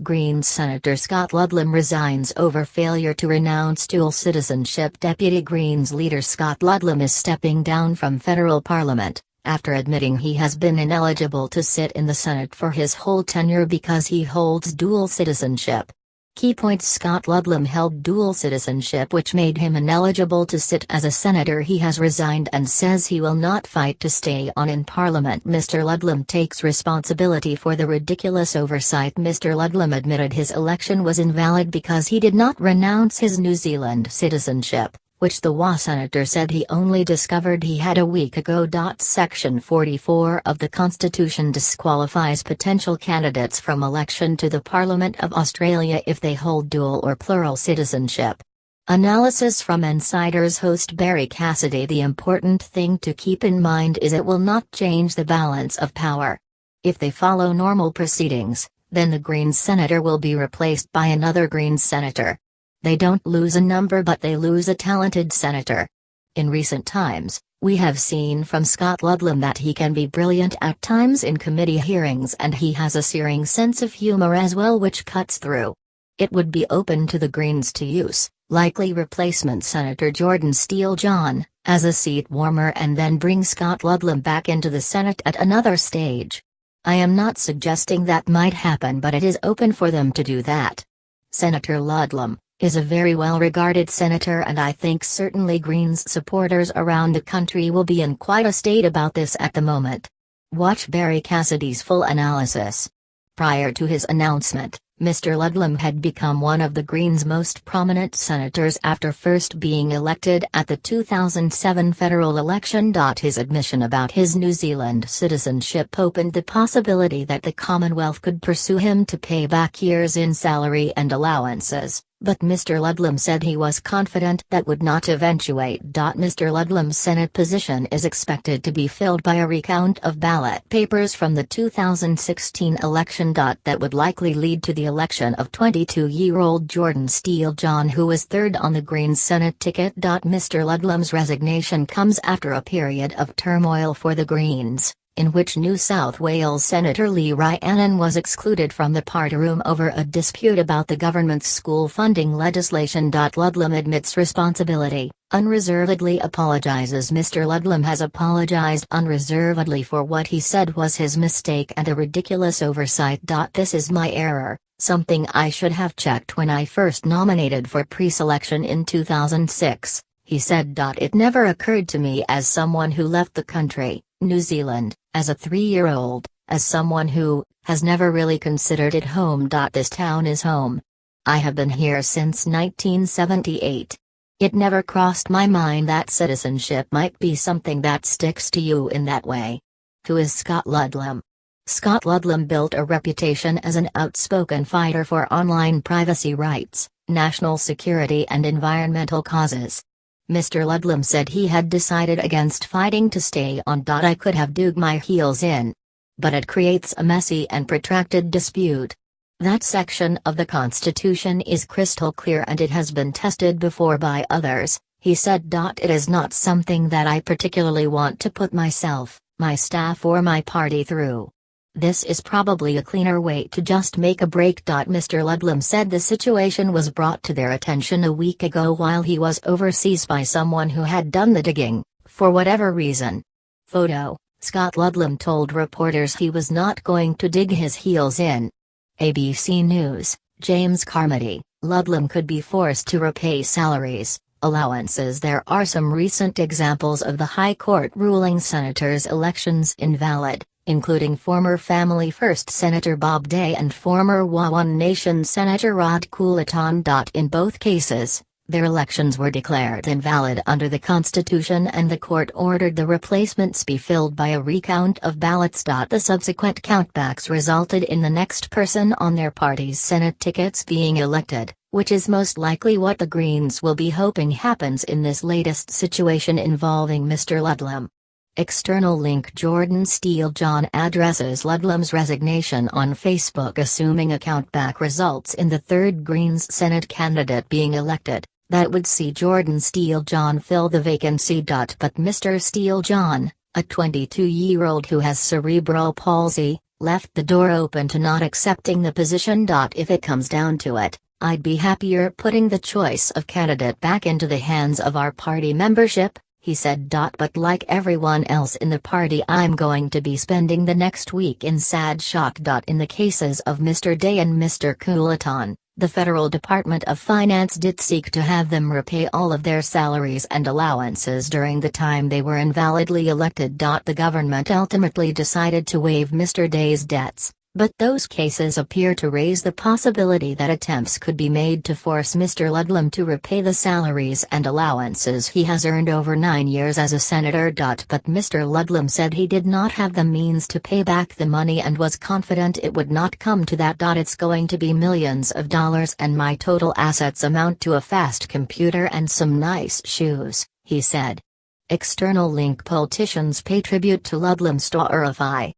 Greens Senator Scott Ludlam resigns over failure to renounce dual citizenship. Deputy Greens leader Scott Ludlam is stepping down from federal parliament, after admitting he has been ineligible to sit in the Senate for his whole tenure because he holds dual citizenship. Key points: Scott Ludlam held dual citizenship, which made him ineligible to sit as a senator. He has resigned and says he will not fight to stay on in Parliament. Mr. Ludlam takes responsibility for the ridiculous oversight. Mr. Ludlam admitted his election was invalid because he did not renounce his New Zealand citizenship, which the WA senator said he only discovered he had a week ago. Section 44 of the Constitution disqualifies potential candidates from election to the Parliament of Australia if they hold dual or plural citizenship. Analysis from Insiders host Barry Cassidy: the important thing to keep in mind is it will not change the balance of power. If they follow normal proceedings, then the Greens senator will be replaced by another Greens senator. They don't lose a number, but they lose a talented senator. In recent times, we have seen from Scott Ludlam that he can be brilliant at times in committee hearings, and he has a searing sense of humor as well, which cuts through. It would be open to the Greens to use likely replacement Senator Jordan Steele John as a seat warmer and then bring Scott Ludlam back into the Senate at another stage. I am not suggesting that might happen, but it is open for them to do that. Senator Ludlam is a very well-regarded senator, and I think certainly Greens supporters around the country will be in quite a state about this at the moment. Watch Barry Cassidy's full analysis. Prior to his announcement, Mr. Ludlam had become one of the Greens' most prominent senators after first being elected at the 2007 federal election. His admission about his New Zealand citizenship opened the possibility that the Commonwealth could pursue him to pay back years in salary and allowances, but Mr. Ludlam said he was confident that would not eventuate. Mr. Ludlam's Senate position is expected to be filled by a recount of ballot papers from the 2016 election. That would likely lead to the election of 22-year-old Jordan Steele John, who was third on the Greens Senate ticket. Mr. Ludlam's resignation comes after a period of turmoil for the Greens, in which New South Wales Senator Lee Rhiannon was excluded from the party room over a dispute about the government's school funding legislation. Ludlam admits responsibility, unreservedly apologizes. Mr. Ludlam has apologized unreservedly for what he said was his mistake and a ridiculous oversight. This is my error, something I should have checked when I first nominated for pre-selection in 2006, he said. It never occurred to me as someone who left the country, New Zealand, as a 3-year-old, as someone who has never really considered it home. This town is home. I have been here since 1978. It never crossed my mind that citizenship might be something that sticks to you in that way. Who is Scott Ludlam? Scott Ludlam built a reputation as an outspoken fighter for online privacy rights, national security and environmental causes. Mr. Ludlam said he had decided against fighting to stay on. I could have dug my heels in. But it creates a messy and protracted dispute. That section of the Constitution is crystal clear and it has been tested before by others, he said. It is not something that I particularly want to put myself, my staff or my party through. This is probably a cleaner way to just make a break. Mr. Ludlam said the situation was brought to their attention a week ago while he was overseas by someone who had done the digging, for whatever reason. Photo: Scott Ludlam told reporters he was not going to dig his heels in. ABC News, James Carmody: Ludlam could be forced to repay salaries, allowances. There are some recent examples of the High Court ruling senators' elections invalid, including former Family First Senator Bob Day and former One Nation Senator Rod Coulaton. In both cases, their elections were declared invalid under the Constitution and the court ordered the replacements be filled by a recount of ballots. The subsequent countbacks resulted in the next person on their party's Senate tickets being elected, which is most likely what the Greens will be hoping happens in this latest situation involving Mr. Ludlam. External link: Jordan Steele John addresses Ludlam's resignation on Facebook, assuming a countback results in the third Greens Senate candidate being elected. That would see Jordan Steele John fill the vacancy. But Mr. Steele John, a 22-year-old who has cerebral palsy, left the door open to not accepting the position. If it comes down to it, I'd be happier putting the choice of candidate back into the hands of our party membership, he said. But like everyone else in the party, I'm going to be spending the next week in sad shock. In the cases of Mr. Day and Mr. Coulaton, the Federal Department of Finance did seek to have them repay all of their salaries and allowances during the time they were invalidly elected. The government ultimately decided to waive Mr. Day's debts, but those cases appear to raise the possibility that attempts could be made to force Mr. Ludlam to repay the salaries and allowances he has earned over 9 years as a senator. But Mr. Ludlam said he did not have the means to pay back the money and was confident it would not come to that. It's going to be millions of dollars and my total assets amount to a fast computer and some nice shoes, he said. External link: politicians pay tribute to Ludlam. Storify.